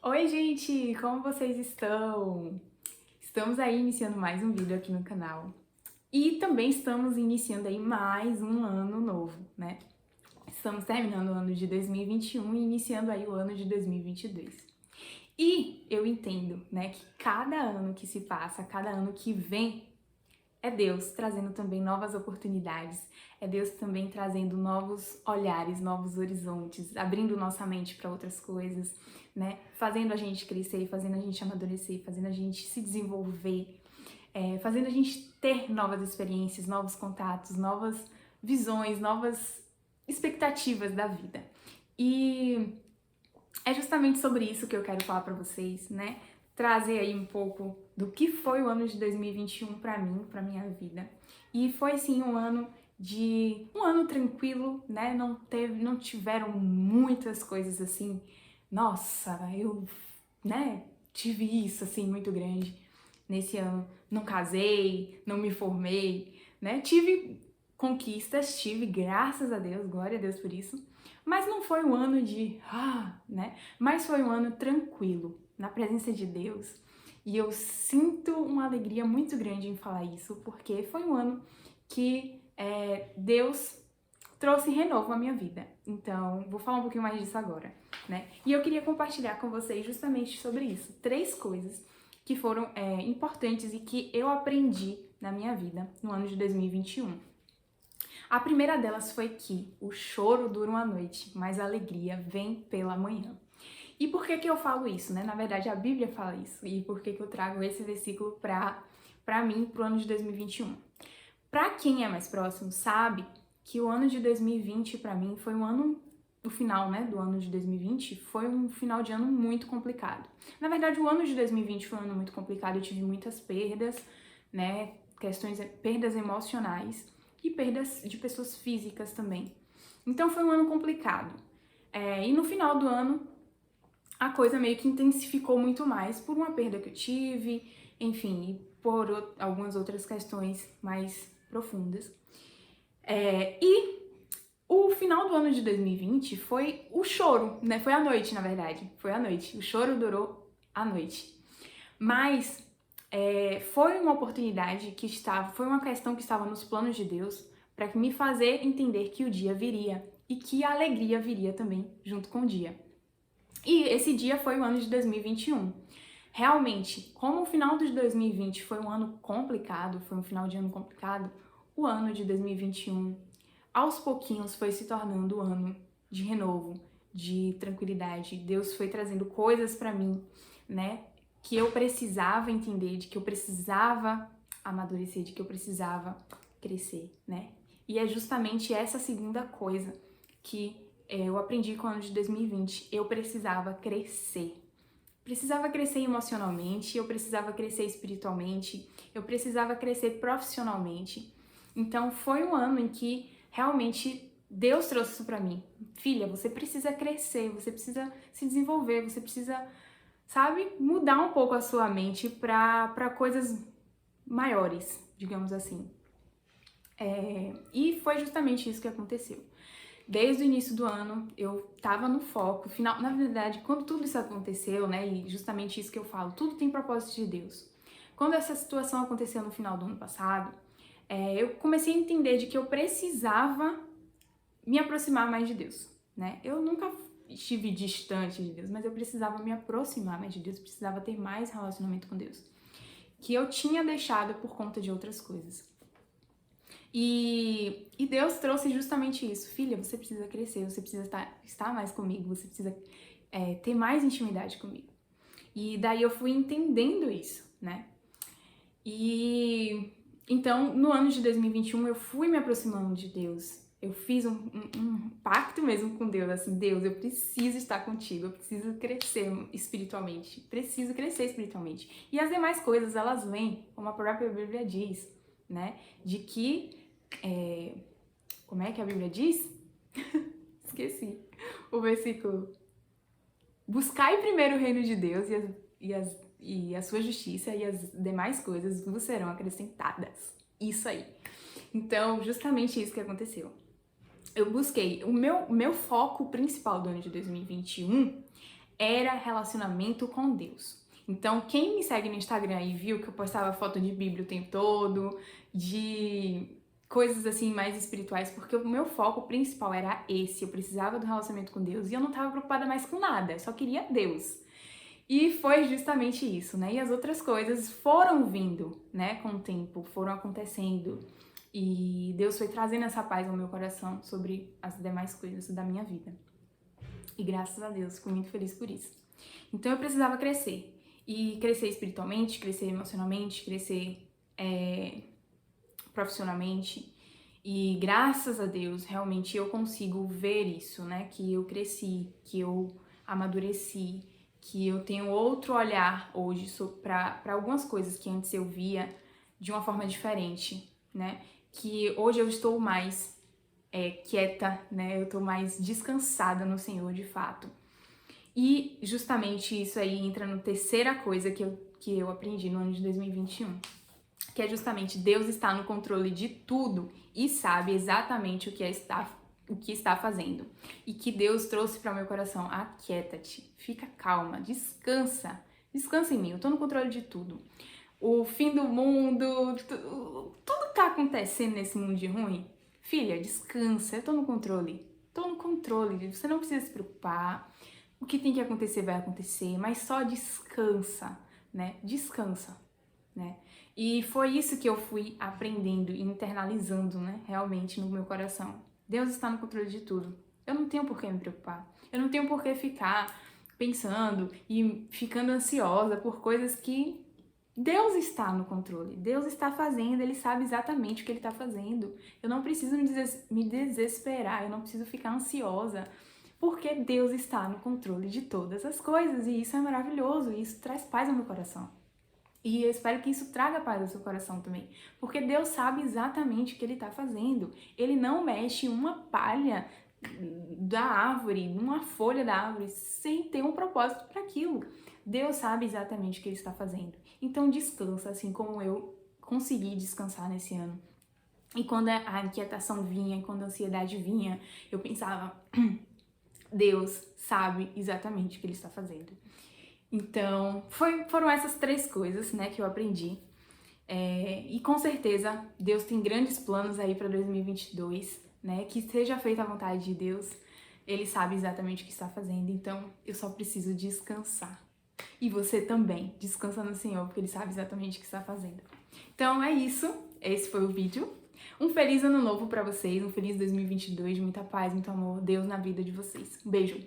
Oi, gente! Como vocês estão? Estamos aí iniciando mais um vídeo aqui no canal. E também estamos iniciando aí mais um ano novo, né? Estamos terminando o ano de 2021 e iniciando aí o ano de 2022. E eu entendo, né, que cada ano que se passa, cada ano que vem, é Deus trazendo também novas oportunidades, é Deus também trazendo novos olhares, novos horizontes, abrindo nossa mente para outras coisas, né? Fazendo a gente crescer, fazendo a gente amadurecer, fazendo a gente se desenvolver, fazendo a gente ter novas experiências, novos contatos, novas visões, novas expectativas da vida. E é justamente sobre isso que eu quero falar para vocês, né? Trazer aí um pouco do que foi o ano de 2021 para mim, para minha vida. E foi sim um ano tranquilo, né? Não tiveram muitas coisas assim. Nossa, eu, né, tive isso assim muito grande nesse ano. Não casei, não me formei, né? Tive conquistas, tive, graças a Deus, glória a Deus por isso. Mas não foi um ano né? Mas foi um ano tranquilo, na presença de Deus. E eu sinto uma alegria muito grande em falar isso, porque foi um ano que Deus trouxe renovo à minha vida. Então, vou falar um pouquinho mais disso agora, né? E eu queria compartilhar com vocês justamente sobre isso. 3 coisas que foram importantes e que eu aprendi na minha vida no ano de 2021. A primeira delas foi que o choro dura uma noite, mas a alegria vem pela manhã. E por que que eu falo isso, né? Na verdade, a Bíblia fala isso. E por que que eu trago esse versículo para mim, pro ano de 2021? Para quem é mais próximo, sabe que o ano de 2020 para mim foi um ano, o final, né, do ano de 2020 foi um final de ano muito complicado. Na verdade, o ano de 2020 foi um ano muito complicado, eu tive muitas perdas, né, perdas emocionais e perdas de pessoas físicas também. Então foi um ano complicado. E no final do ano a coisa meio que intensificou muito mais por uma perda que eu tive, enfim, e por algumas outras questões mais profundas. E o final do ano de 2020 foi o choro, né? Foi a noite, na verdade. Foi a noite. O choro durou a noite. Mas foi uma oportunidade foi uma questão que estava nos planos de Deus para me fazer entender que o dia viria e que a alegria viria também junto com o dia. E esse dia foi o ano de 2021. Realmente, como o final de 2020 foi um ano complicado, foi um final de ano complicado, o ano de 2021, aos pouquinhos, foi se tornando um ano de renovo, de tranquilidade. Deus foi trazendo coisas para mim, né, que eu precisava entender, de que eu precisava amadurecer, de que eu precisava crescer, né? E é justamente essa segunda coisa que eu aprendi com o ano de 2020. Eu precisava crescer. Precisava crescer emocionalmente, eu precisava crescer espiritualmente, eu precisava crescer profissionalmente. Então foi um ano em que realmente Deus trouxe isso pra mim. Filha, você precisa crescer, você precisa se desenvolver, você precisa, sabe, mudar um pouco a sua mente para coisas maiores, digamos assim. E foi justamente isso que aconteceu. Desde o início do ano, eu tava no foco, final, na verdade, quando tudo isso aconteceu, né, e justamente isso que eu falo, tudo tem propósito de Deus. Quando essa situação aconteceu no final do ano passado, eu comecei a entender de que eu precisava me aproximar mais de Deus, né? Eu nunca estive distante de Deus, mas eu precisava me aproximar mais de Deus, precisava ter mais relacionamento com Deus, que eu tinha deixado por conta de outras coisas. E Deus trouxe justamente isso. Filha, você precisa crescer, você precisa estar mais comigo, você precisa ter mais intimidade comigo. E daí eu fui entendendo isso, né? E então, no ano de 2021, eu fui me aproximando de Deus. Eu fiz um pacto mesmo com Deus, assim, Deus, eu preciso estar contigo, eu preciso crescer espiritualmente, preciso crescer espiritualmente. E as demais coisas, elas vêm, como a própria Bíblia diz, né? De que como é que a Bíblia diz? Esqueci o versículo. Buscai primeiro o reino de Deus e a sua justiça e as demais coisas vos serão acrescentadas. Isso aí. Então, justamente isso que aconteceu. Eu busquei. O meu foco principal do ano de 2021 era relacionamento com Deus. Então, quem me segue no Instagram aí viu que eu postava foto de Bíblia o tempo todo, de coisas assim mais espirituais, porque o meu foco principal era esse. Eu precisava do relacionamento com Deus e eu não estava preocupada mais com nada, eu só queria Deus. E foi justamente isso, né? E as outras coisas foram vindo, né, com o tempo, foram acontecendo. E Deus foi trazendo essa paz ao meu coração sobre as demais coisas da minha vida. E graças a Deus, fico muito feliz por isso. Então eu precisava crescer. E crescer espiritualmente, crescer emocionalmente, crescer profissionalmente. E graças a Deus, realmente eu consigo ver isso, né? Que eu cresci, que eu amadureci, que eu tenho outro olhar hoje para algumas coisas que antes eu via de uma forma diferente, né? Que hoje eu estou mais quieta, né? Eu estou mais descansada no Senhor, de fato. E justamente isso aí entra na terceira coisa que eu aprendi no ano de 2021, que é justamente Deus está no controle de tudo e sabe exatamente o que está fazendo. E que Deus trouxe para o meu coração: aquieta-te, fica calma, descansa, descansa em mim, eu tô no controle de tudo. O fim do mundo, tudo tá acontecendo nesse mundo de ruim. Filha, descansa, eu tô no controle, você não precisa se preocupar. O que tem que acontecer vai acontecer, mas só descansa, né? Descansa, né? E foi isso que eu fui aprendendo e internalizando, né? Realmente no meu coração. Deus está no controle de tudo. Eu não tenho por que me preocupar. Eu não tenho por que ficar pensando e ficando ansiosa por coisas que Deus está no controle. Deus está fazendo, Ele sabe exatamente o que Ele está fazendo. Eu não preciso me desesperar, eu não preciso ficar ansiosa, porque Deus está no controle de todas as coisas, e isso é maravilhoso, e isso traz paz ao meu coração. E eu espero que isso traga paz ao seu coração também, porque Deus sabe exatamente o que Ele está fazendo. Ele não mexe uma palha da árvore, uma folha da árvore, sem ter um propósito para aquilo. Deus sabe exatamente o que Ele está fazendo. Então descansa, assim como eu consegui descansar nesse ano. E quando a inquietação vinha, quando a ansiedade vinha, eu pensava: Deus sabe exatamente o que Ele está fazendo. Então, foram essas três coisas, né, que eu aprendi. E com certeza, Deus tem grandes planos aí para 2022, né, que seja feita a vontade de Deus. Ele sabe exatamente o que está fazendo, então eu só preciso descansar. E você também, descansa no Senhor, porque Ele sabe exatamente o que está fazendo. Então é isso, esse foi o vídeo. Um feliz ano novo para vocês, um feliz 2022, de muita paz, muito amor, Deus na vida de vocês. Um beijo!